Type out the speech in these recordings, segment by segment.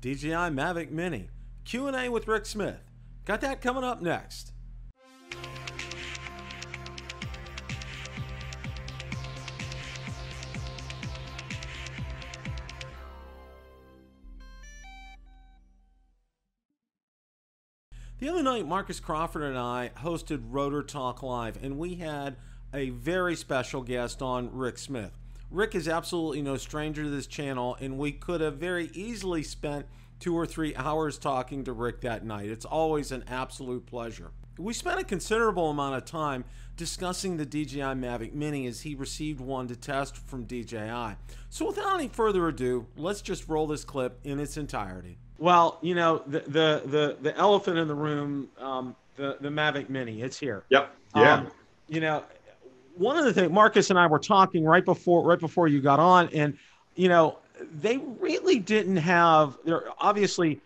DJI Mavic Mini, Q&A with Rick Smith. Got that coming up next. The other night, Marcus Crawford and I hosted Rotor Talk Live, and we had a very special guest on, Rick Smith. Rick is absolutely no stranger to this channel, and we could have very easily spent 2 or 3 hours talking to Rick that night. It's always an absolute pleasure. We spent a considerable amount of time discussing the DJI Mavic Mini as he received one to test from DJI. So without any further ado, let's just roll this clip in its entirety. Well, you know, the elephant in the room, the Mavic Mini, it's here. Yep. Yeah. You know, one of the things, Marcus and I were talking right before you got on, and you know, they really didn't have, obviously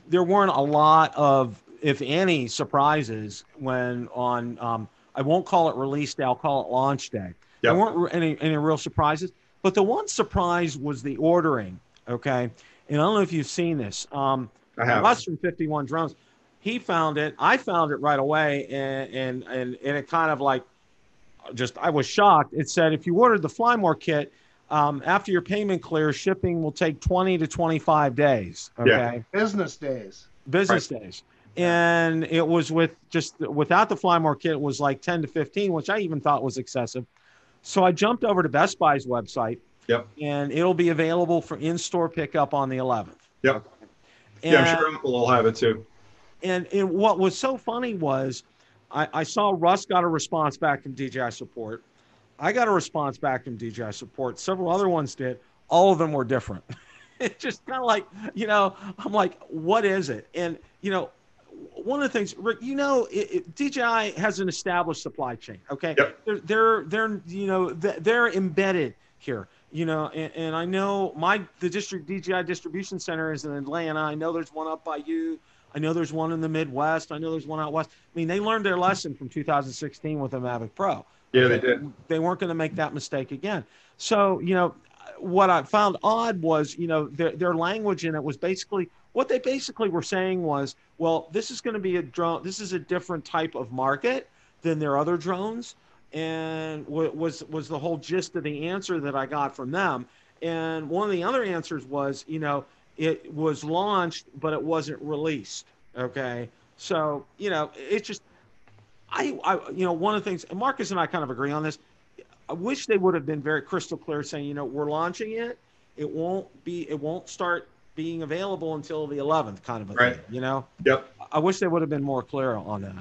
there weren't a lot of, if any, surprises when on I won't call it release day, I'll call it launch day. Yep. There weren't any real surprises, but the one surprise was the ordering. Okay. And I don't know if you've seen this. I have. Russ from 51 Drones, he found it. I found it right away, and it kind of like, just, I was shocked. It said if you ordered the Flymore kit, after your payment clears, shipping will take 20 to 25 days. Okay, yeah. Business days. Business days. And it was without the Flymore kit, it was like 10 to 15, which I even thought was excessive. So I jumped over to Best Buy's website. Yep. And it'll be available for in-store pickup on the 11th. Yep. Okay. Yeah, I'm sure Uncle will have it too. And what was so funny was I saw Russ got a response back from DJI support. I got a response back from DJI support. Several other ones did. All of them were different. It's just kind of like, you know, I'm like, what is it? And, you know, one of the things, Rick, you know, DJI has an established supply chain. Okay. Yep. They're you know, they're embedded here. You know, and I know the DJI distribution center is in Atlanta. I know there's one up by you. I know there's one in the Midwest. I know there's one out west. I mean, they learned their lesson from 2016 with the Mavic Pro. Yeah, they did. They weren't going to make that mistake again. So, you know, what I found odd was, you know, their language in it was basically, what they basically were saying was, well, this is going to be a drone. This is a different type of market than their other drones. And was the whole gist of the answer that I got from them. And one of the other answers was, you know, it was launched, but it wasn't released. Okay. So, you know, it's just, you know, one of the things, and Marcus and I kind of agree on this. I wish they would have been very crystal clear saying, you know, we're launching it. It won't start being available until the 11th kind of a thing, you know? Yep. I wish they would have been more clear on that.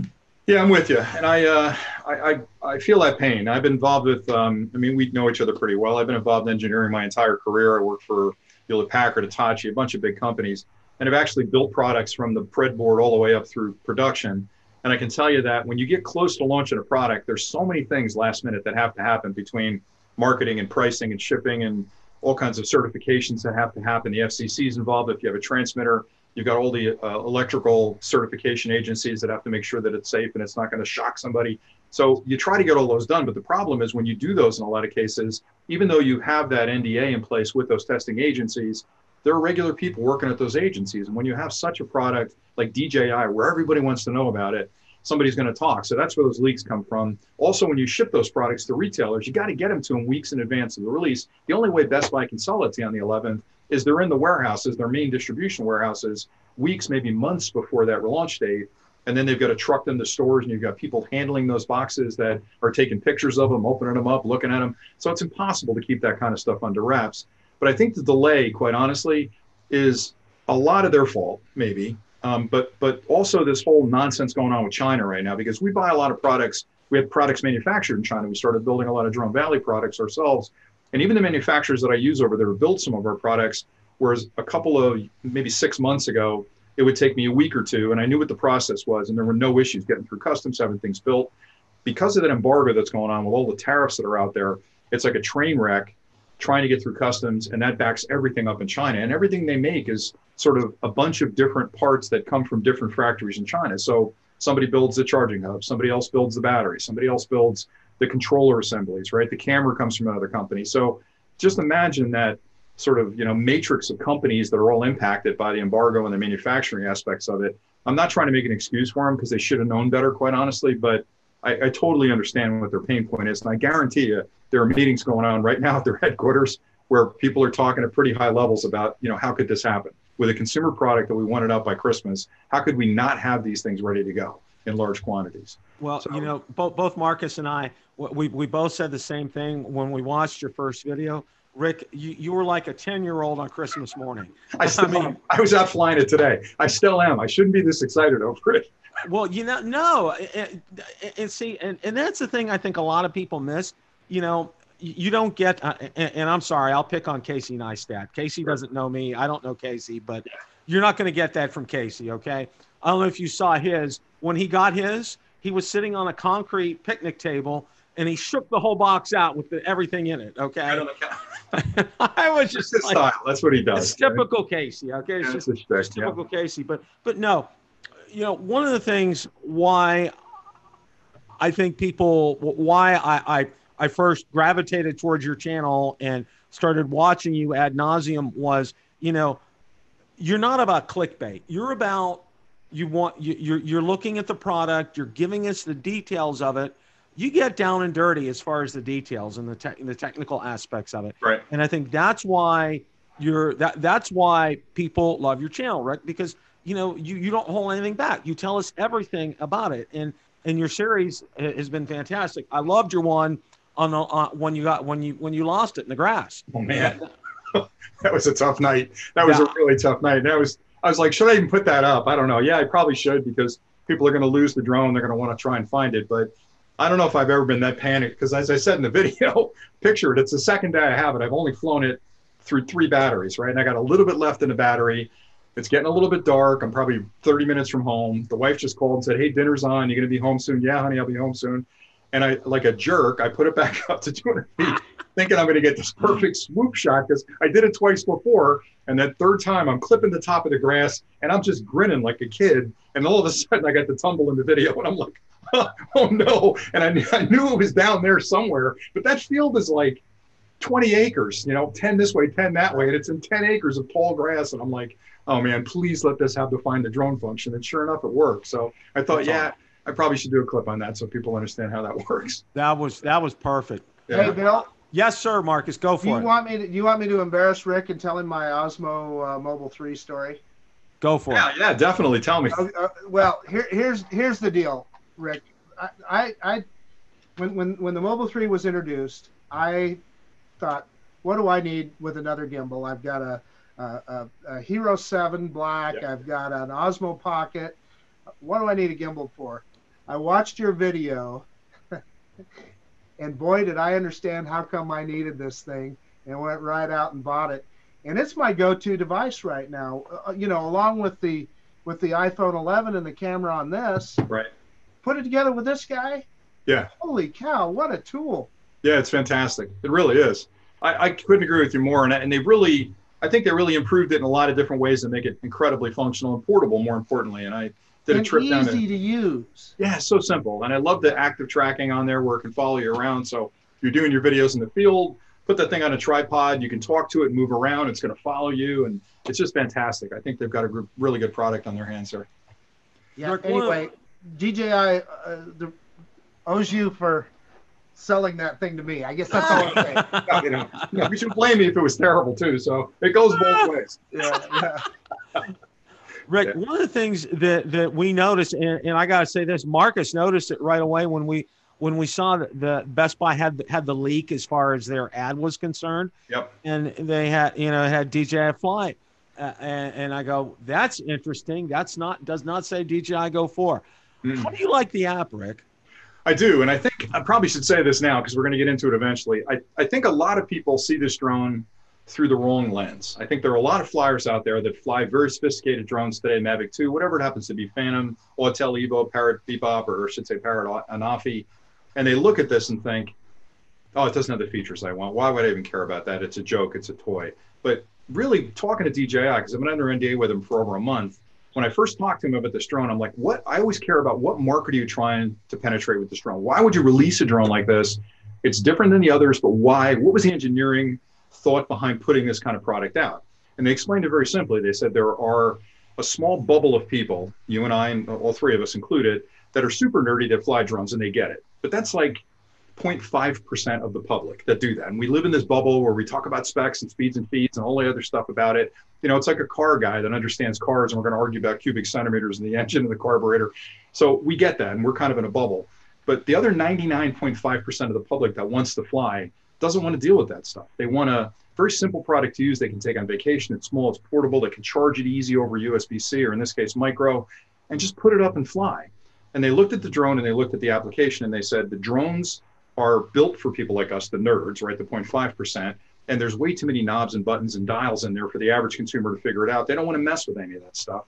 Yeah, I'm with you, and I feel that pain. I've been involved with, I mean, we know each other pretty well. I've been involved in engineering my entire career. I worked for Hewlett Packard, Hitachi, a bunch of big companies, and I've actually built products from the breadboard all the way up through production. And I can tell you that when you get close to launching a product, there's so many things last minute that have to happen between marketing and pricing and shipping and all kinds of certifications that have to happen. The FCC is involved. If you have a transmitter, you've got all the electrical certification agencies that have to make sure that it's safe and it's not going to shock somebody. So you try to get all those done. But the problem is when you do those in a lot of cases, even though you have that NDA in place with those testing agencies, there are regular people working at those agencies. And when you have such a product like DJI, where everybody wants to know about it, somebody's going to talk. So that's where those leaks come from. Also, when you ship those products to retailers, you got to get them to them weeks in advance of the release. The only way Best Buy can sell it to you on the 11th is they're in the warehouses, their main distribution warehouses, weeks, maybe months before that launch date. And then they've got to truck them to stores, and you've got people handling those boxes that are taking pictures of them, opening them up, looking at them. So it's impossible to keep that kind of stuff under wraps. But I think the delay, quite honestly, is a lot of their fault, maybe. But also this whole nonsense going on with China right now, because we buy a lot of products. We have products manufactured in China. We started building a lot of Drone Valley products ourselves. And even the manufacturers that I use over there build some of our products, whereas a couple of, maybe 6 months ago, it would take me a week or two, and I knew what the process was, and there were no issues getting through customs, having things built. Because of that embargo that's going on with all the tariffs that are out there, it's like a train wreck trying to get through customs, and that backs everything up in China. And everything they make is sort of a bunch of different parts that come from different factories in China. So somebody builds the charging hub, somebody else builds the battery, somebody else builds the controller assemblies, right? The camera comes from another company. So just imagine that sort of, matrix of companies that are all impacted by the embargo and the manufacturing aspects of it. I'm not trying to make an excuse for them because they should have known better, quite honestly, but I totally understand what their pain point is. And I guarantee you there are meetings going on right now at their headquarters where people are talking at pretty high levels about, how could this happen? With a consumer product that we wanted out by Christmas, how could we not have these things ready to go in large quantities? Well, so, both Marcus and I, we both said the same thing when we watched your first video. Rick, you were like a 10-year-old on Christmas morning. I was out flying it today. I still am. I shouldn't be this excited over it. Well, no, and see, and that's the thing I think a lot of people miss. You don't get, and I'm sorry, I'll pick on Casey Neistat. Casey doesn't know me. I don't know Casey, but you're not going to get that from Casey, okay? I don't know if you saw his. When he got his, he was sitting on a concrete picnic table, and he shook the whole box out with everything in it, okay? I was just his style. That's what he does. It's typical Casey, okay? It's just typical Casey. But no, one of the things why I think why I first gravitated towards your channel and started watching you ad nauseum was, you're not about clickbait. You're about, you're looking at the product, you're giving us the details of it. You get down and dirty as far as the details and the technical aspects of it. Right. And I think that's why that's why people love your channel, right? Because, you don't hold anything back. You tell us everything about it. And your series has been fantastic. I loved your one when you lost it in the grass. Oh man, that was a tough night. That was a really tough night. And I was like, should I even put that up? I don't know. Yeah, I probably should, because people are going to lose the drone. They're going to want to try and find it. But I don't know if I've ever been that panicked, because as I said in the video, picture it. It's the second day I have it. I've only flown it through 3 batteries, right? And I got a little bit left in the battery. It's getting a little bit dark. I'm probably 30 minutes from home. The wife just called and said, hey, dinner's on. You're going to be home soon? Yeah, honey, I'll be home soon. And I, like a jerk, I put it back up to 200 feet, thinking I'm going to get this perfect swoop shot, because I did it twice before. And that third time, I'm clipping the top of the grass, and I'm just grinning like a kid. And all of a sudden, I got the tumble in the video, and I'm like, oh no. And I knew it was down there somewhere. But that field is like 20 acres, 10 this way, 10 that way. And it's in 10 acres of tall grass. And I'm like, oh man, please let this have the find the drone function. And sure enough, it worked. So I thought, I probably should do a clip on that so people understand how that works. That was perfect. Yeah. Hey, Bill. Yes, sir, Marcus. Go for it. Do you want me to embarrass Rick and tell him my Osmo Mobile 3 story? Go for it. Yeah, definitely. Tell me. Well, here's the deal, Rick. When the Mobile 3 was introduced, I thought, what do I need with another gimbal? I've got a Hero 7 Black. Yep. I've got an Osmo Pocket. What do I need a gimbal for? I watched your video, and boy, did I understand how come I needed this thing, and went right out and bought it. And it's my go-to device right now. Along with the iPhone 11 and the camera on this. Right. Put it together with this guy. Yeah. Holy cow! What a tool. Yeah, it's fantastic. It really is. I couldn't agree with you more. And I think they really improved it in a lot of different ways to make it incredibly functional and portable, more importantly. And I did a trip down easy to use. Yeah, it's so simple. And I love the active tracking on there where it can follow you around. So if you're doing your videos in the field, put that thing on a tripod, you can talk to it and move around. It's going to follow you. And it's just fantastic. I think they've got a really good product on their hands there. Yeah, anyway, DJI owes you for selling that thing to me. I guess that's all I'm saying. You should blame me if it was terrible too. So it goes both ways. Yeah. Rick, one of the things that we noticed, and I got to say this, Marcus noticed it right away when we saw that the Best Buy had the leak as far as their ad was concerned. Yep. And they had DJI Fly, and I go, that's interesting. Does not say DJI Go 4. How do you like the app, Rick? I do, and I think I probably should say this now because we're going to get into it eventually. I think a lot of people see this drone through the wrong lens. I think there are a lot of flyers out there that fly very sophisticated drones today, Mavic 2, whatever it happens to be, Phantom, Autel Evo, Parrot Bebop, or I should say Parrot Anafi, and they look at this and think, oh, it doesn't have the features I want. Why would I even care about that? It's a joke. It's a toy. But really talking to DJI, because I've been under NDA with him for over a month, when I first talked to him about this drone, I'm like, what? I always care about what market are you trying to penetrate with this drone? Why would you release a drone like this? It's different than the others, but why? What was the engineering thought behind putting this kind of product out. And they explained it very simply. They said there are a small bubble of people, you and I, and all three of us included, that are super nerdy that fly drones, and they get it. But that's like 0.5% of the public that do that. And we live in this bubble where we talk about specs and speeds and feeds and all the other stuff about it. You know, it's like a car guy that understands cars, and we're going to argue about cubic centimeters in the engine and the carburetor. So we get that, and we're kind of in a bubble. But the other 99.5% of the public that wants to fly doesn't want to deal with that stuff. They want a very simple product to use. They can take on vacation. It's small, it's portable. They can charge it easy over USB-C, or in this case, micro, and just put it up and fly. And they looked at the drone and they looked at the application, and they said the drones are built for people like us, the nerds, right, the 0.5%. And there's way too many knobs and buttons and dials in there for the average consumer to figure it out. They don't want to mess with any of that stuff.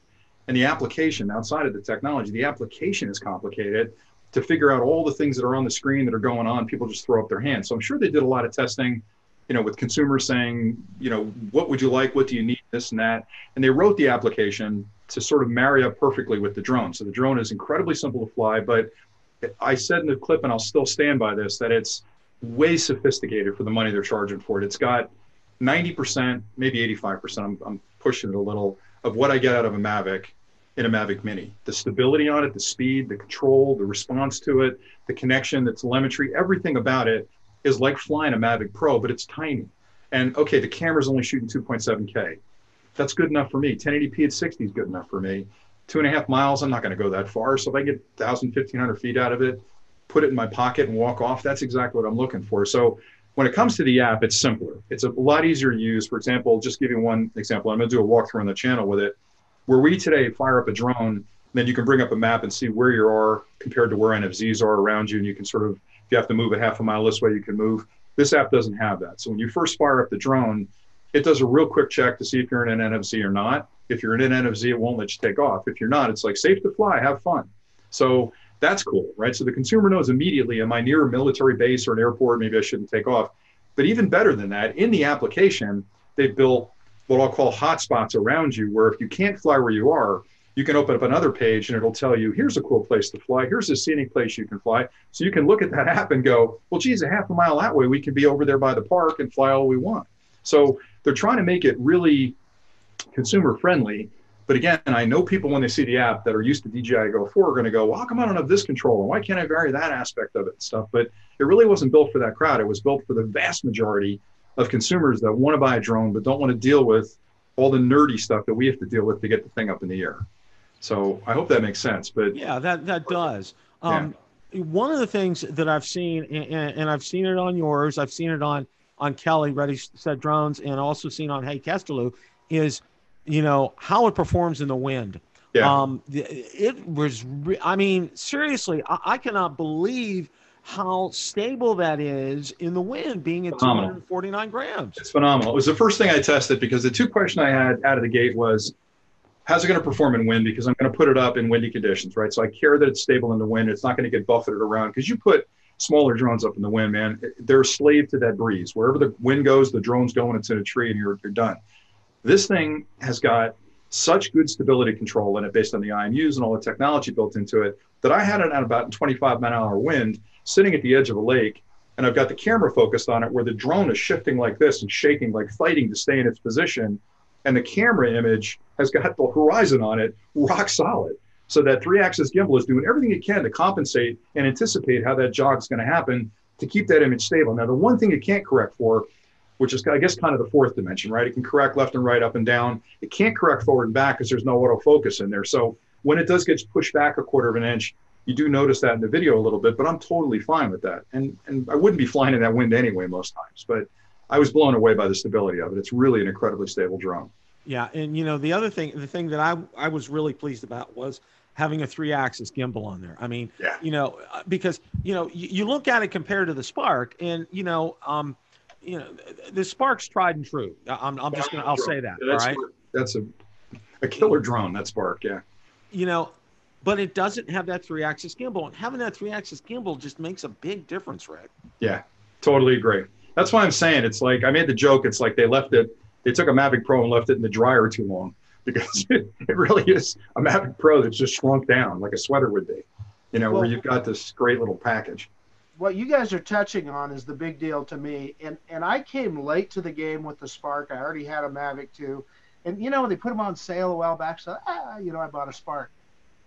And the application, outside of the technology, the application is complicated to figure out all the things that are on the screen that are going on. People just throw up their hands. So I'm sure they did a lot of testing, you know, with consumers saying, you know, what would you like? What do you need? This and that. And they wrote the application to sort of marry up perfectly with the drone. So the drone is incredibly simple to fly, but I said in the clip, and I'll still stand by this, that it's way sophisticated for the money they're charging for it. It's got 90%, maybe 85%, I'm pushing it a little, of what I get out of a Mavic in a Mavic Mini. The stability on it, the speed, the control, the response to it, the connection, the telemetry, everything about it is like flying a Mavic Pro, but it's tiny. And okay, the camera's only shooting 2.7K. That's good enough for me. 1080p at 60 is good enough for me. 2.5 miles, I'm not going to go that far. So if I get 1,000, 1,500 feet out of it, put it in my pocket and walk off, that's exactly what I'm looking for. So when it comes to the app, it's simpler. It's a lot easier to use. For example, just give you one example. I'm going to do a walkthrough on the channel with it, where we today fire up a drone, then you can bring up a map and see where you are compared to where NFZs are around you. And you can sort of, if you have to move a half a mile this way, you can move. This app doesn't have that. So when you first fire up the drone, it does a real quick check to see if you're in an NFZ or not. If you're in an NFZ, it won't let you take off. If you're not, it's like safe to fly, have fun. So that's cool, right? So the consumer knows immediately, am I near a military base or an airport? Maybe I shouldn't take off. But even better than that, in the application, they've built what I'll call hotspots around you, where if you can't fly where you are, you can open up another page and it'll tell you, here's a cool place to fly. Here's a scenic place you can fly. So you can look at that app and go, well, geez, a half a mile that way, we can be over there by the park and fly all we want. So they're trying to make it really consumer friendly. But again, I know people when they see the app that are used to DJI Go 4 are going to go, well, how come I don't have this control? And why can't I vary that aspect of it and stuff? But it really wasn't built for that crowd. It was built for the vast majority of consumers that want to buy a drone but don't want to deal with all the nerdy stuff that we have to deal with to get the thing up in the air. So I hope that makes sense. But yeah, that does. Yeah. One of the things that I've seen, and I've seen it on yours, I've seen it on Kelly Ready Set Drones, and also seen on Hey Kesteloo, is, you know, how it performs in the wind. Yeah. It was, I mean, seriously, I cannot believe how stable that is in the wind, being at 249 grams. It's phenomenal. It was the first thing I tested, because the two questions I had out of the gate was, how's it going to perform in wind? Because I'm going to put it up in windy conditions, right? So I care that it's stable in the wind. It's not going to get buffeted around, because you put smaller drones up in the wind, man, they're a slave to that breeze. Wherever the wind goes, the drone's going, it's in a tree, and you're done. This thing has got such good stability control in it based on the IMUs and all the technology built into it, that I had it at about 25-mile-an-hour wind sitting at the edge of a lake, and I've got the camera focused on it where the drone is shifting like this and shaking, like fighting to stay in its position. And the camera image has got the horizon on it rock solid. So that 3-axis gimbal is doing everything it can to compensate and anticipate how that jog's going to happen to keep that image stable. Now, the one thing it can't correct for, which is, I guess, kind of the fourth dimension, right? It can correct left and right, up and down. It can't correct forward and back because there's no autofocus in there. So when it does get pushed back 1/4 of an inch, you do notice that in the video a little bit, but I'm totally fine with that. And I wouldn't be flying in that wind anyway most times, but I was blown away by the stability of it. It's really an incredibly stable drone. Yeah, and you know, the other thing, the thing that I was really pleased about was having a 3-axis gimbal on there. I mean, yeah. You know, because, you know, you look at it compared to the Spark, and, you know, the Spark's tried and true. I'm just going to, I'll say that. Yeah, all right. That's a killer drone, that Spark. Yeah. You know, but it doesn't have that 3-axis gimbal, and having that 3-axis gimbal just makes a big difference, Rick. Yeah, totally agree. That's why I'm saying, it's like, I made the joke, it's like they took a Mavic Pro and left it in the dryer too long, because it really is a Mavic Pro that's just shrunk down like a sweater would be, you know, where you've got this great little package. what you guys are touching on is the big deal to me. And I came late to the game with the Spark. I already had a Mavic 2. And, you know, they put them on sale a while back. So, you know, I bought a Spark.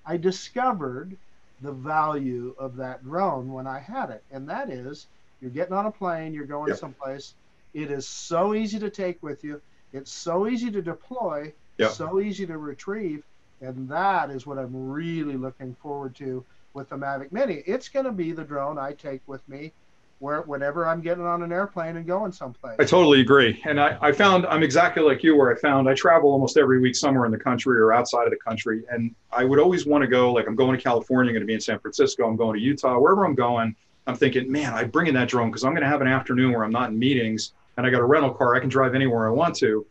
I discovered the value of that drone when I had it. And that is, you're getting on a plane, you're going someplace. It is so easy to take with you. It's so easy to deploy, so easy to retrieve. And that is what I'm really looking forward to with the Mavic Mini. It's going to be the drone I take with me whenever I'm getting on an airplane and going someplace. I totally agree. And I found I'm exactly like you, where I travel almost every week somewhere in the country or outside of the country. And I would always want to go, like I'm going to California, I'm going to be in San Francisco, I'm going to Utah, wherever I'm going. I'm thinking, man, I bring in that drone because I'm going to have an afternoon where I'm not in meetings and I got a rental car. I can drive anywhere I want to,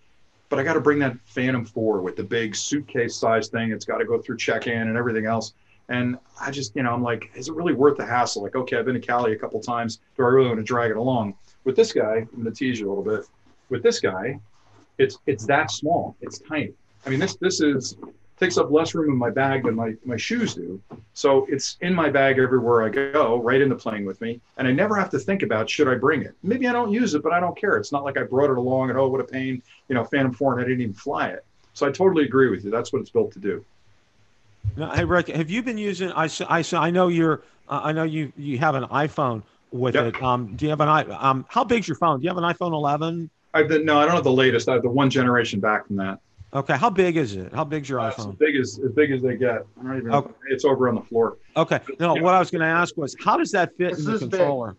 but I got to bring that Phantom 4 with the big suitcase size thing. It's got to go through check-in and everything else. And I just, you know, I'm like, is it really worth the hassle? Like, okay, I've been to Cali a couple times. Do I really want to drag it along? With this guy, I'm going to tease you a little bit. With this guy, it's that small. It's tiny. I mean, this takes up less room in my bag than my shoes do. So it's in my bag everywhere I go, right in the plane with me. And I never have to think about, should I bring it? Maybe I don't use it, but I don't care. It's not like I brought it along and, oh, what a pain, you know, Phantom 4 and I didn't even fly it. So I totally agree with you. That's what it's built to do. Now, hey Rick, have you been using? I know you're. I know you have an iPhone with it. Do you have an how big's your phone? Do you have an iPhone 11? No, I don't have the latest. I have the one generation back from that. Okay, how big is it? How big's your iPhone? As big as they get. I don't even. Okay. It's over on the floor. Okay. No, what I was going to ask was, how does that fit in the controller?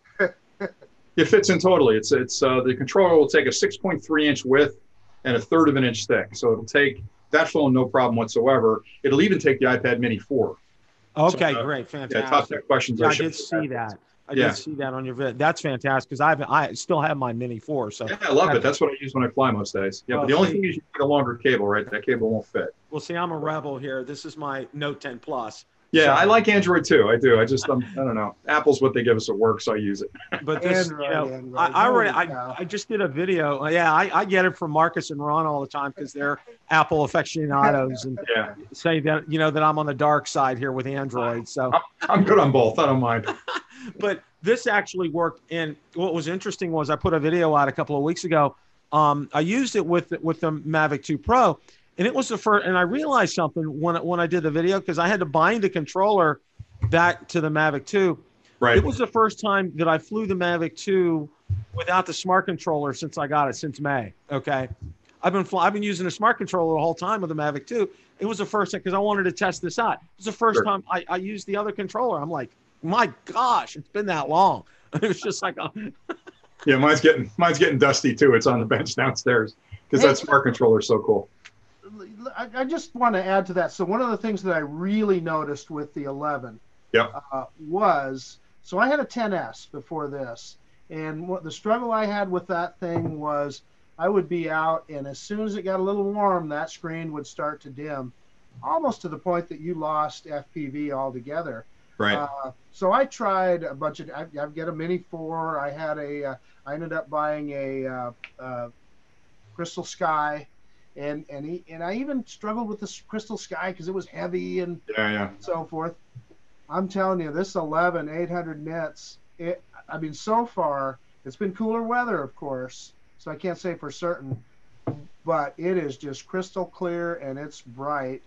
It fits in totally. It's the controller will take a 6.3-inch width and a 1/3 of an inch thick. So it'll take that phone, no problem whatsoever. It'll even take the iPad Mini 4. Okay, so, great, fantastic. Yeah, top tech questions. Yeah, I did see that. I did see that on your vid. That's fantastic because I still have my Mini 4. So yeah, I love it. That's what I use when I fly most days. Yeah, but the only thing is you need a longer cable, right? That cable won't fit. Well, see, I'm a rebel here. This is my Note 10 Plus. Yeah, so I like Android too. I do. I don't know. Apple's what they give us at work, so I use it. But this, Android, I just did a video. Yeah, I get it from Marcus and Ron all the time because they're Apple aficionados and say that that I'm on the dark side here with Android. So I'm good on both. I don't mind. But this actually worked. And what was interesting was I put a video out a couple of weeks ago. I used it with the Mavic 2 Pro. And it was the first, and I realized something when I did the video, because I had to bind the controller back to the Mavic 2. Right. It was the first time that I flew the Mavic 2 without the smart controller since I got it, since May. Okay. I've been using a smart controller the whole time with the Mavic 2. It was the first time because I wanted to test this out. It was the first time I used the other controller. I'm like, my gosh, it's been that long. It was just like, yeah, mine's getting dusty too. It's on the bench downstairs because that smart controller is so cool. I just want to add to that. So one of the things that I really noticed with the 11 was, so I had a 10S before this. And what the struggle I had with that thing was I would be out, and as soon as it got a little warm, that screen would start to dim, almost to the point that you lost FPV altogether. Right. So I tried a bunch of, I get a Mini 4. I ended up buying a Crystal Sky. And I even struggled with this Crystal Sky because it was heavy and so forth. I'm telling you, this 11 800 nits. I mean, so far it's been cooler weather, of course, so I can't say for certain, but it is just crystal clear and it's bright.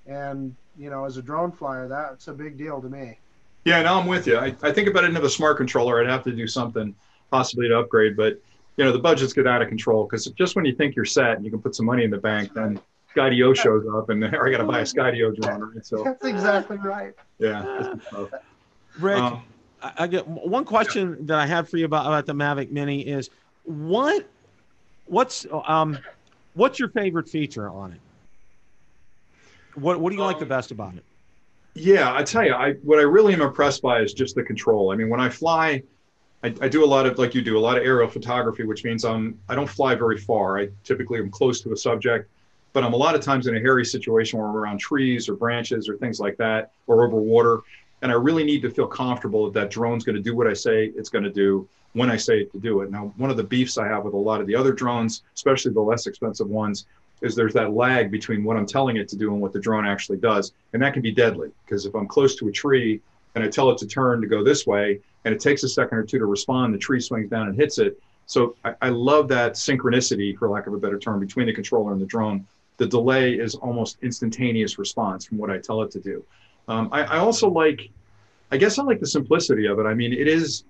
And as a drone flyer, that's a big deal to me. Yeah, no, I'm with you. I think if I didn't have a smart controller, I'd have to do something possibly to upgrade, but. The budgets get out of control because just when you think you're set and you can put some money in the bank, then Skydio shows up and I got to buy a Skydio drone. Right? So that's exactly right. Yeah. Rick, I get one question that I have for you about the Mavic Mini is what's your favorite feature on it? What do you like the best about it? Yeah, I tell you, what I really am impressed by is just the control. I mean, when I fly. I do a lot of, like you do, a lot of aerial photography, which means I don't fly very far. I typically am close to a subject, but I'm a lot of times in a hairy situation where I'm around trees or branches or things like that, or over water. And I really need to feel comfortable that drone's going to do what I say it's going to do when I say it to do it. Now, one of the beefs I have with a lot of the other drones, especially the less expensive ones, is there's that lag between what I'm telling it to do and what the drone actually does. And that can be deadly because if I'm close to a tree and I tell it to turn to go this way, and it takes a second or two to respond. The tree swings down and hits it. So I love that synchronicity, for lack of a better term, between the controller and the drone. The delay is almost instantaneous response from what I tell it to do. I also like, I guess I like the simplicity of it. I mean, it is,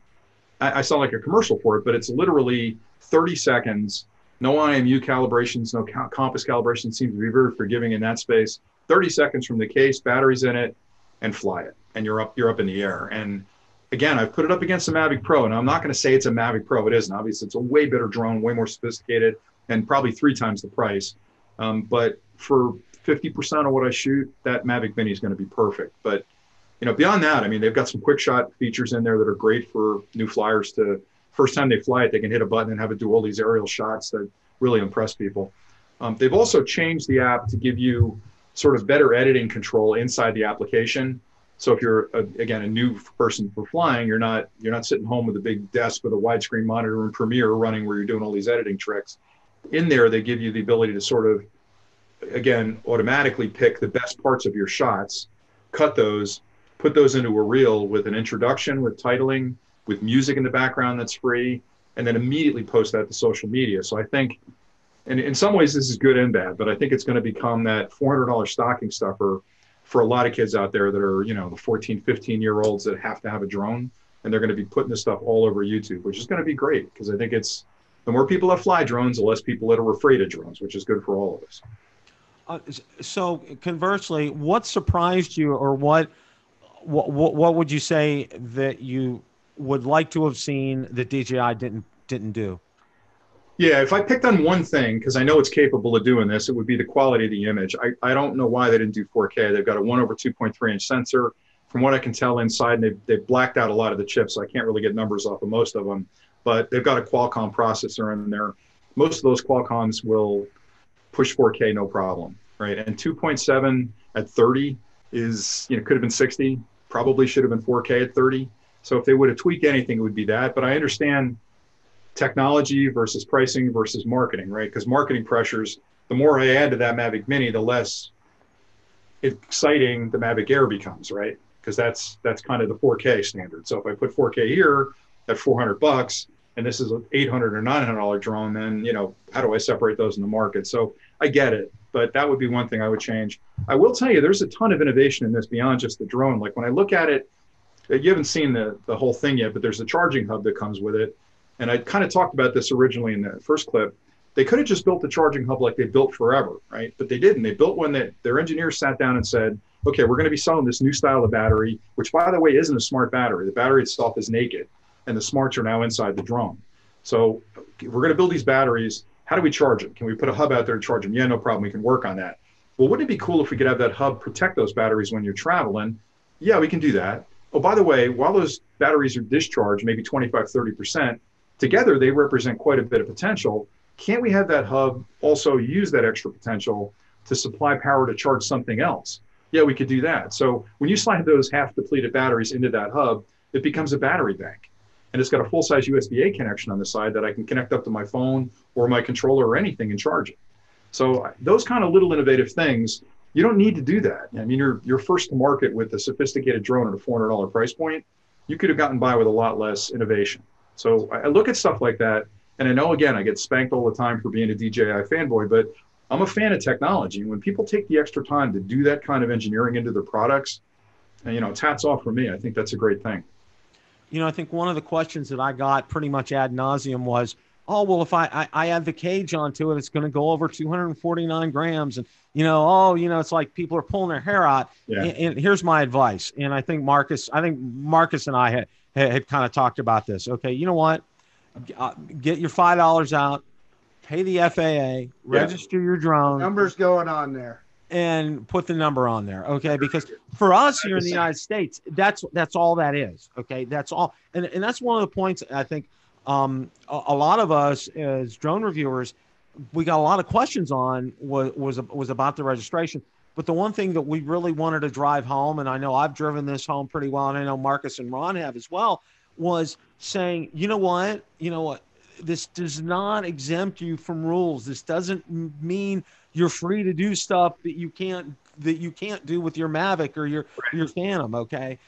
I sound like a commercial for it, but it's literally 30 seconds, no IMU calibrations, no compass calibration. Seems to be very forgiving in that space. 30 seconds from the case, batteries in it, and fly it, and you're up in the air. And again, I've put it up against the Mavic Pro, and I'm not going to say it's a Mavic Pro. It isn't. Obviously, it's a way better drone, way more sophisticated, and probably 3 times the price. But for 50% of what I shoot, that Mavic Mini is going to be perfect. But you know, beyond that, I mean, they've got some quick shot features in there that are great for new flyers to, first time they fly it, they can hit a button and have it do all these aerial shots that really impress people. They've also changed the app to give you sort of better editing control inside the application. So if you're, again, a new person for flying, you're not sitting home with a big desk with a widescreen monitor and Premiere running where you're doing all these editing tricks. In there, they give you the ability to sort of, again, automatically pick the best parts of your shots, cut those, put those into a reel with an introduction, with titling, with music in the background that's free, and then immediately post that to social media. So I think, and in some ways this is good and bad, but I think it's going to become that $400 stocking stuffer for a lot of kids out there that are, you know, the 14, 15-year-olds that have to have a drone, and they're going to be putting this stuff all over YouTube, which is going to be great, because I think it's, the more people that fly drones, the less people that are afraid of drones, which is good for all of us. So conversely, what surprised you, or what would you say that you would like to have seen that DJI didn't do? Yeah, if I picked on one thing, because I know it's capable of doing this, it would be the quality of the image. I don't know why they didn't do 4K. They've got a 1/2.3 inch sensor. From what I can tell inside, and they've blacked out a lot of the chips, so I can't really get numbers off of most of them. But they've got a Qualcomm processor in there. Most of those Qualcomms will push 4K no problem, right? And 2.7 at 30 is, you know, could have been 60, probably should have been 4K at 30. So if they would have tweaked anything, it would be that. But I understand technology versus pricing versus marketing, right? Because marketing pressures, the more I add to that Mavic Mini, the less exciting the Mavic Air becomes, right? Because that's kind of the 4K standard. So if I put 4K here at $400, and this is an $800 or $900 drone, then, you know, how do I separate those in the market? So I get it, but that would be one thing I would change. I will tell you, there's a ton of innovation in this beyond just the drone. Like when I look at it, you haven't seen the whole thing yet, but there's a charging hub that comes with it. And I kind of talked about this originally in the first clip. They could have just built the charging hub like they built forever, right? But they didn't. They built one that their engineers sat down and said, okay, we're going to be selling this new style of battery, which, by the way, isn't a smart battery. The battery itself is naked, and the smarts are now inside the drone. So we're going to build these batteries. How do we charge them? Can we put a hub out there to charge them? Yeah, no problem. We can work on that. Well, wouldn't it be cool if we could have that hub protect those batteries when you're traveling? Yeah, we can do that. Oh, by the way, while those batteries are discharged, maybe 25, 30%, together they represent quite a bit of potential. Can't we have that hub also use that extra potential to supply power to charge something else? Yeah, we could do that. So when you slide those half-depleted batteries into that hub, it becomes a battery bank. And it's got a full-size USB-A connection on the side that I can connect up to my phone or my controller or anything and charge it. So those kind of little innovative things, you don't need to do that. I mean, you're first to market with a sophisticated drone at a $400 price point. You could have gotten by with a lot less innovation. So I look at stuff like that, and I know, again, I get spanked all the time for being a DJI fanboy, but I'm a fan of technology. When people take the extra time to do that kind of engineering into their products, and, you know, it's hats off for me. I think that's a great thing. You know, I think one of the questions that I got pretty much ad nauseum was, oh, well, if I add the cage onto it, it's going to go over 249 grams. And, you know, it's like people are pulling their hair out. Yeah. And here's my advice. And I think Marcus and I had kind of talked about this. Okay, you know what? Get your $5 out, pay the FAA, register your drone. Numbers going on there. And put the number on there, okay? Because for us here in the United States, that's all that is, okay? That's all. And that's one of the points I think a lot of us as drone reviewers, we got a lot of questions on was about the registration. But the one thing that we really wanted to drive home, and I know I've driven this home pretty well, and I know Marcus and Ron have as well, was saying, you know what, this does not exempt you from rules. This doesn't mean you're free to do stuff that you can't you can't do with your Mavic or your Phantom. Okay,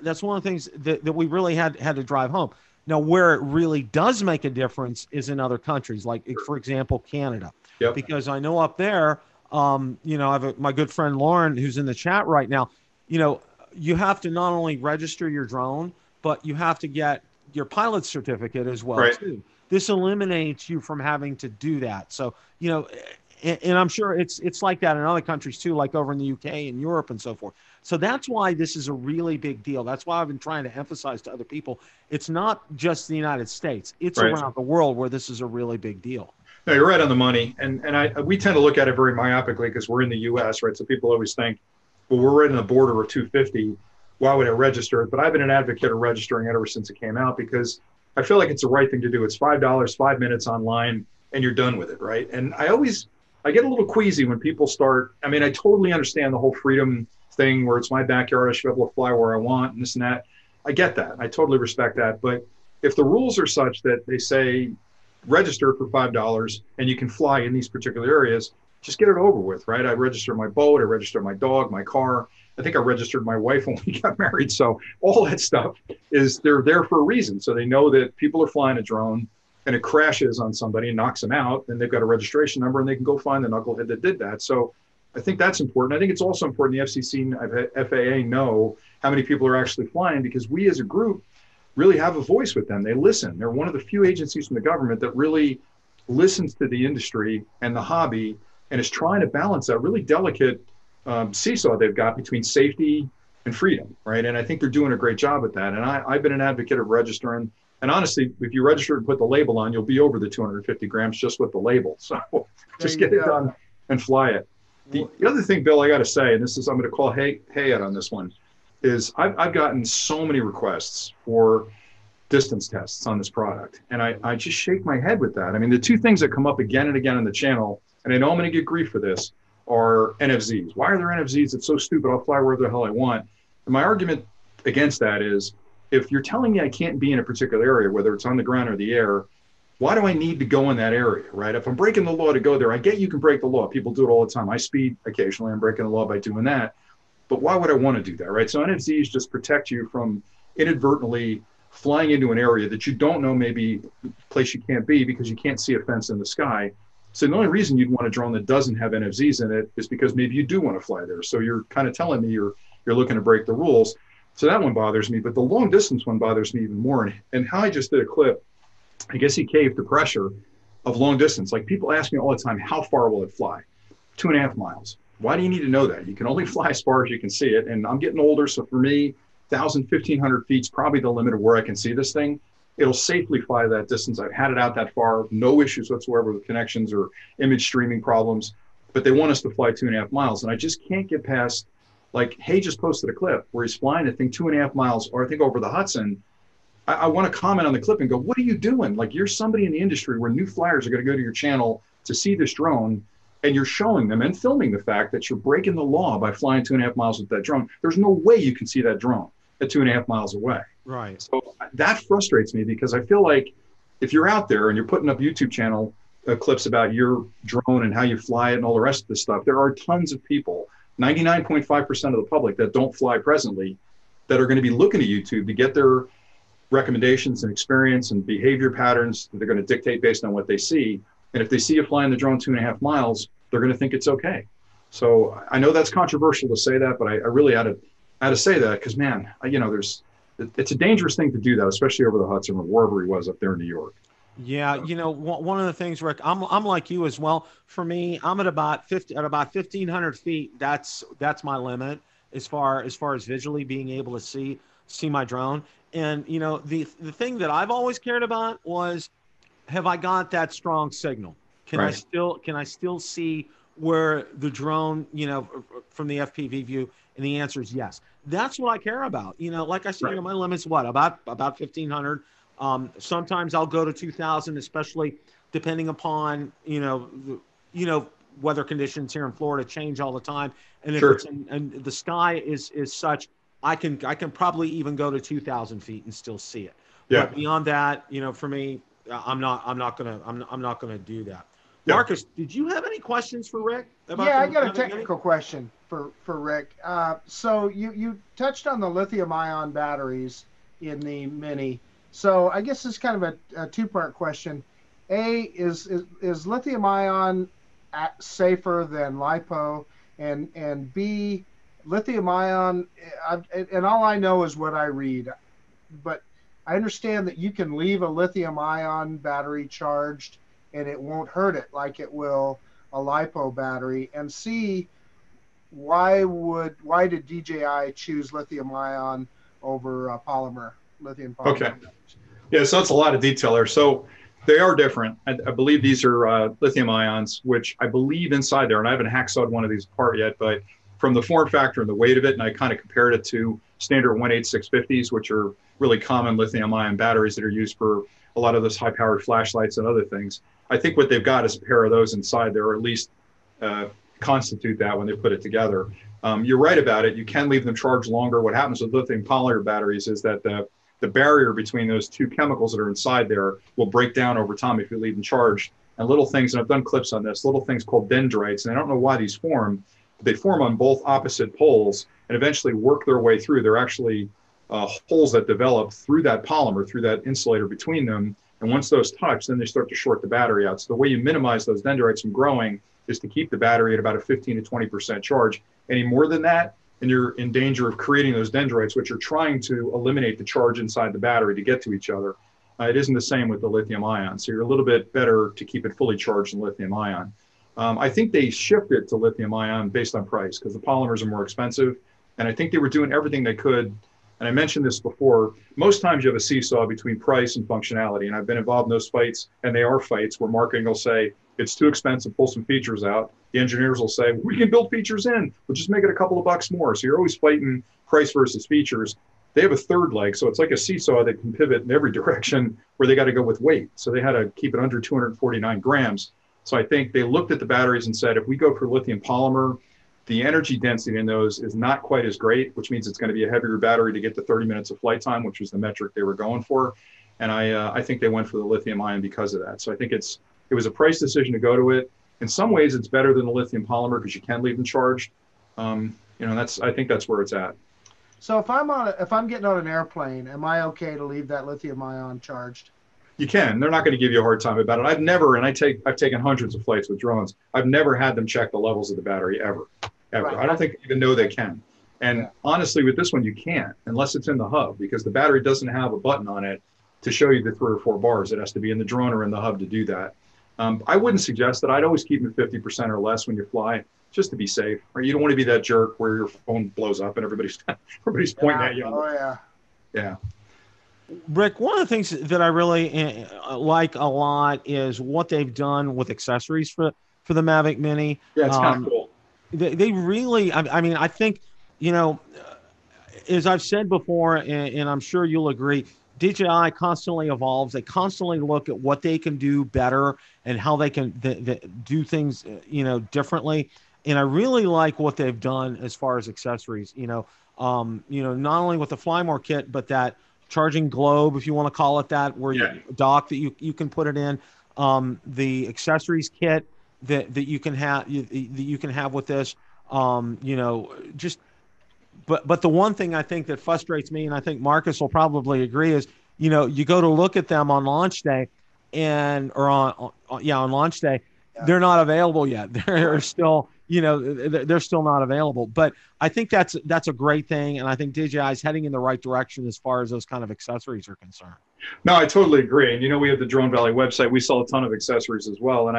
that's one of the things that we really had to drive home. Now, where it really does make a difference is in other countries, like for example, Canada, because I know up there, I have my good friend Lauren, who's in the chat right now. You have to not only register your drone, but you have to get your pilot certificate as well too. This eliminates you from having to do that. So, and I'm sure it's like that in other countries too, like over in the UK and Europe and so forth. So that's why this is a really big deal. That's why I've been trying to emphasize to other people, it's not just the United States, it's around the world where this is a really big deal. No, you're right on the money. And we tend to look at it very myopically because we're in the US, right? So people always think, well, we're right on the border of 250. Why would I register it? But I've been an advocate of registering it ever since it came out because I feel like it's the right thing to do. It's $5, 5 minutes online, and you're done with it, right? And I get a little queasy when people start. I mean, I totally understand the whole freedom thing where it's my backyard, I should be able to fly where I want and this and that. I get that. I totally respect that. But if the rules are such that they say register for $5 and you can fly in these particular areas, just get it over with, right? I registered my boat, I registered my dog, my car. I think I registered my wife when we got married. So all that stuff they're there for a reason. So they know that people are flying a drone and it crashes on somebody and knocks them out, then they've got a registration number and they can go find the knucklehead that did that. So I think that's important. I think it's also important the FCC and FAA know how many people are actually flying because we as a group really have a voice with them. They listen. They're one of the few agencies from the government that really listens to the industry and the hobby and is trying to balance that really delicate seesaw they've got between safety and freedom, right? And I think they're doing a great job at that. And I've been an advocate of registering. And honestly, if you register and put the label on, you'll be over the 250 grams just with the label. So just get it done and fly it. The other thing, Bill, I got to say, and I'm going to call Hayat on this one, is I've gotten so many requests for distance tests on this product. And I just shake my head with that. I mean, the two things that come up again and again on the channel, and I know I'm going to get grief for this, are NFZs. Why are there NFZs? It's so stupid. I'll fly wherever the hell I want. And my argument against that is, if you're telling me I can't be in a particular area, whether it's on the ground or the air, why do I need to go in that area, right? If I'm breaking the law to go there, I get you can break the law. People do it all the time. I speed occasionally. I'm breaking the law by doing that. But why would I want to do that, right? So NFZs just protect you from inadvertently flying into an area that you don't know, maybe a place you can't be because you can't see a fence in the sky. So the only reason you'd want a drone that doesn't have NFZs in it is because maybe you do want to fly there. So you're kind of telling me you're looking to break the rules. So that one bothers me, but the long distance one bothers me even more. And how I just did a clip, I guess he caved to pressure of long distance. Like people ask me all the time, how far will it fly? 2.5 miles. Why do you need to know that? You can only fly as far as you can see it. And I'm getting older. So for me, 1,000, 1,500 feet is probably the limit of where I can see this thing. It'll safely fly that distance. I've had it out that far, no issues whatsoever with connections or image streaming problems, but they want us to fly 2.5 miles. And I just can't get past, like, Hay just posted a clip where he's flying, I think 2.5 miles, or I think over the Hudson. I want to comment on the clip and go, what are you doing? Like, you're somebody in the industry where new flyers are going to go to your channel to see this drone, and you're showing them and filming the fact that you're breaking the law by flying 2.5 miles with that drone. There's no way you can see that drone at 2.5 miles away. Right. So that frustrates me because I feel like if you're out there and you're putting up YouTube channel clips about your drone and how you fly it and all the rest of this stuff, there are tons of people, 99.5% of the public that don't fly presently, that are going to be looking at YouTube to get their recommendations and experience and behavior patterns that they're going to dictate based on what they see. And if they see you flying the drone 2.5 miles, they're going to think it's okay. So I know that's controversial to say that, but I really had to say that because, man, it's a dangerous thing to do that, especially over the Hudson or wherever he was up there in New York. Yeah, one of the things, Rick, I'm like you as well. For me, I'm at about 1,500 feet. That's my limit as far as visually being able to see my drone. And the thing that I've always cared about was, have I got that strong signal? Can I still see where the drone, from the FPV view? And the answer is yes. That's what I care about. Like I said, my limit's what, about 1,500. Sometimes I'll go to 2,000, especially depending upon, weather conditions here in Florida change all the time. And if it's and the sky is such, I can probably even go to 2,000 feet and still see it. Yeah. But beyond that, for me, I'm not gonna do that. Marcus, did you have any questions for Rick? Yeah, I got a technical question for Rick. So you touched on the lithium-ion batteries in the Mini. So I guess it's kind of a two-part question. A, is lithium-ion safer than LiPo? And B, lithium-ion, and all I know is what I read, but I understand that you can leave a lithium-ion battery charged and it won't hurt it like it will a LiPo battery. And C, why did DJI choose lithium-ion over lithium polymer? Okay. Yeah, so that's a lot of detail there. So they are different. I believe these are lithium ions, which I believe inside there, and I haven't hacksawed one of these apart yet, but from the form factor and the weight of it, and I kind of compared it to standard 18650s, which are really common lithium ion batteries that are used for a lot of those high powered flashlights and other things. I think what they've got is a pair of those inside there, or at least constitute that when they put it together. You're right about it. You can leave them charged longer. What happens with lithium polymer batteries is that the barrier between those two chemicals that are inside there will break down over time if you leave them charged. And little things, and I've done clips on this, little things called dendrites, and I don't know why these form, but they form on both opposite poles and eventually work their way through. They're actually holes that develop through that polymer, through that insulator between them. And once those touch, then they start to short the battery out. So the way you minimize those dendrites from growing is to keep the battery at about a 15 to 20% charge. Any more than that, and you're in danger of creating those dendrites, which are trying to eliminate the charge inside the battery to get to each other. It isn't the same with the lithium ion. So you're a little bit better to keep it fully charged than lithium ion. I think they shifted to lithium ion based on price because the polymers are more expensive. And I think they were doing everything they could. And I mentioned this before, most times you have a seesaw between price and functionality. And I've been involved in those fights, and they are fights where marketing will say, it's too expensive, pull some features out. The engineers will say, we can build features in, we'll just make it a couple of bucks more. So you're always fighting price versus features. They have a third leg, so it's like a seesaw that can pivot in every direction where they got to go with weight. So they had to keep it under 249 grams. So I think they looked at the batteries and said, if we go for lithium polymer, the energy density in those is not quite as great, which means it's going to be a heavier battery to get to 30 minutes of flight time, which was the metric they were going for. And I think they went for the lithium ion because of that. So I think it was a price decision to go to it. In some ways, it's better than the lithium polymer because you can leave them charged. I think that's where it's at. So if I'm getting on an airplane, am I okay to leave that lithium ion charged? You can. They're not going to give you a hard time about it. I've taken hundreds of flights with drones. I've never had them check the levels of the battery ever. Right. I don't think they even know they can. And honestly, with this one, you can't unless it's in the hub because the battery doesn't have a button on it to show you the 3 or 4 bars. It has to be in the drone or in the hub to do that. I wouldn't suggest that. I'd always keep them 50% or less when you fly, just to be safe. Or you don't want to be that jerk where your phone blows up and everybody's pointing at you. Oh yeah. Yeah. Rick, one of the things that I really like a lot is what they've done with accessories for the Mavic Mini. Yeah, it's kind of cool. They really, I mean, I think, as I've said before, and I'm sure you'll agree, DJI constantly evolves. They constantly look at what they can do better and how they can do things, differently. And I really like what they've done as far as accessories, not only with the Fly More kit, but that charging globe, if you want to call it that, where you dock that you can put it in, the accessories kit that you can have with this, but the one thing I think that frustrates me, and I think Marcus will probably agree, is you go to look at them on launch day, on launch day, they're not available yet. They're still they're still not available. But I think that's a great thing, and I think DJI is heading in the right direction as far as those kind of accessories are concerned. No, I totally agree. And we have the Drone Valley website. We sell a ton of accessories as well, and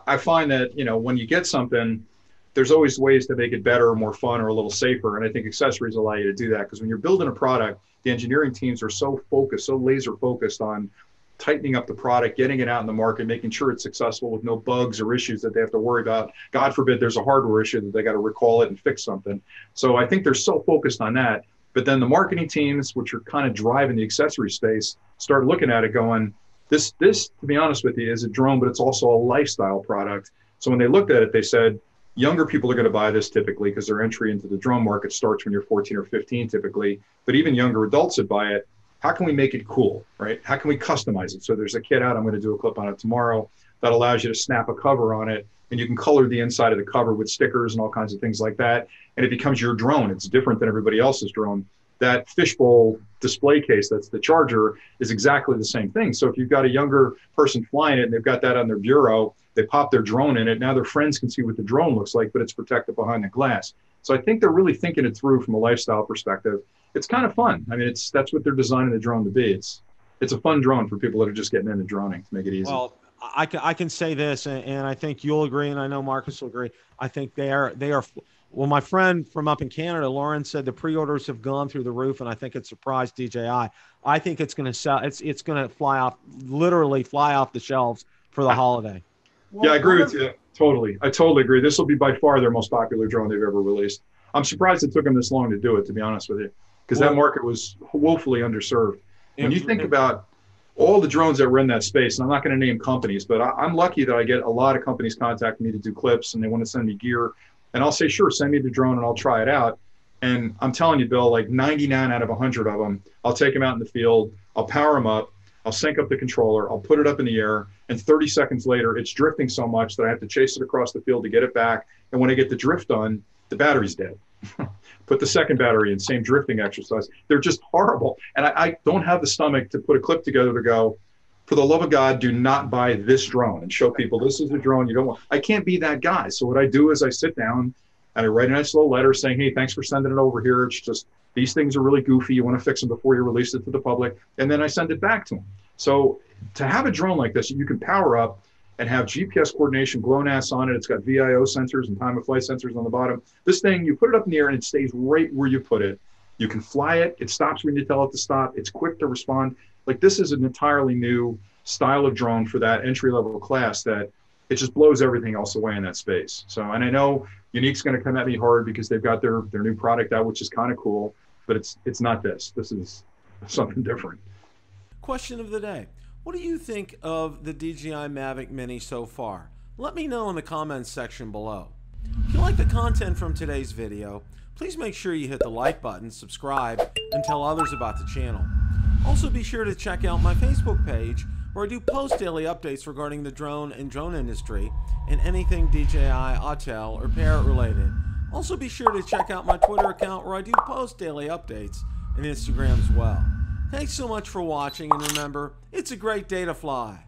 I find that when you get something, there's always ways to make it better or more fun or a little safer. And I think accessories allow you to do that because when you're building a product, the engineering teams are so laser focused on tightening up the product, getting it out in the market, making sure it's successful with no bugs or issues that they have to worry about. God forbid there's a hardware issue that they got to recall it and fix something. So I think they're so focused on that. But then the marketing teams, which are kind of driving the accessory space, start looking at it going, this, to be honest with you, is a drone, but it's also a lifestyle product. So when they looked at it, they said, younger people are going to buy this typically because their entry into the drone market starts when you're 14 or 15 typically, but even younger adults that buy it, how can we make it cool, right? How can we customize it? So there's a kit out, I'm going to do a clip on it tomorrow, that allows you to snap a cover on it, and you can color the inside of the cover with stickers and all kinds of things like that. And it becomes your drone. It's different than everybody else's drone. That fishbowl display case, that's the charger, is exactly the same thing. So if you've got a younger person flying it and they've got that on their bureau, they pop their drone in it. Now their friends can see what the drone looks like, but it's protected behind the glass. So I think they're really thinking it through from a lifestyle perspective. It's kind of fun. I mean, that's what they're designing the drone to be. It's a fun drone for people that are just getting into droning to make it easy. Well, I can say this, and I think you'll agree, and I know Marcus will agree. I think they are. Well, my friend from up in Canada, Lauren, said the pre-orders have gone through the roof, and I think it surprised DJI. I think it's going to sell. It's going to literally fly off the shelves for the holiday. Well, yeah, I agree with you. Totally. I totally agree. This will be by far their most popular drone they've ever released. I'm surprised it took them this long to do it, to be honest with you, because that market was woefully underserved. When you think about all the drones that were in that space, and I'm not going to name companies, but I'm lucky that I get a lot of companies contacting me to do clips, and they want to send me gear. And I'll say, sure, send me the drone and I'll try it out. And I'm telling you, Bill, like 99 out of 100 of them, I'll take them out in the field, I'll power them up, I'll sync up the controller, I'll put it up in the air, and 30 seconds later, it's drifting so much that I have to chase it across the field to get it back. And when I get the drift done, the battery's dead. Put the second battery in, same drifting exercise. They're just horrible. And I don't have the stomach to put a clip together to go, for the love of God, do not buy this drone and show people this is the drone you don't want. I can't be that guy. So what I do is I sit down and I write a nice little letter saying, hey, thanks for sending it over here. It's just, these things are really goofy. You want to fix them before you release it to the public. And then I send it back to them. So to have a drone like this, you can power up and have GPS coordination, GLONASS on it. It's got VIO sensors and time of flight sensors on the bottom. This thing, you put it up in the air and it stays right where you put it. You can fly it. It stops when you tell it to stop. It's quick to respond. Like, this is an entirely new style of drone for that entry-level class that it just blows everything else away in that space. So, and I know Unique's going to come at me hard because they've got their new product out, which is kind of cool, but it's not this. This is something different. Question of the day. What do you think of the DJI Mavic Mini so far? Let me know in the comments section below. If you like the content from today's video, please make sure you hit the like button, subscribe, and tell others about the channel. Also be sure to check out my Facebook page where I do post daily updates regarding the drone and drone industry and anything DJI, Autel, or Parrot related. Also be sure to check out my Twitter account where I do post daily updates, and Instagram as well. Thanks so much for watching, and remember, it's a great day to fly.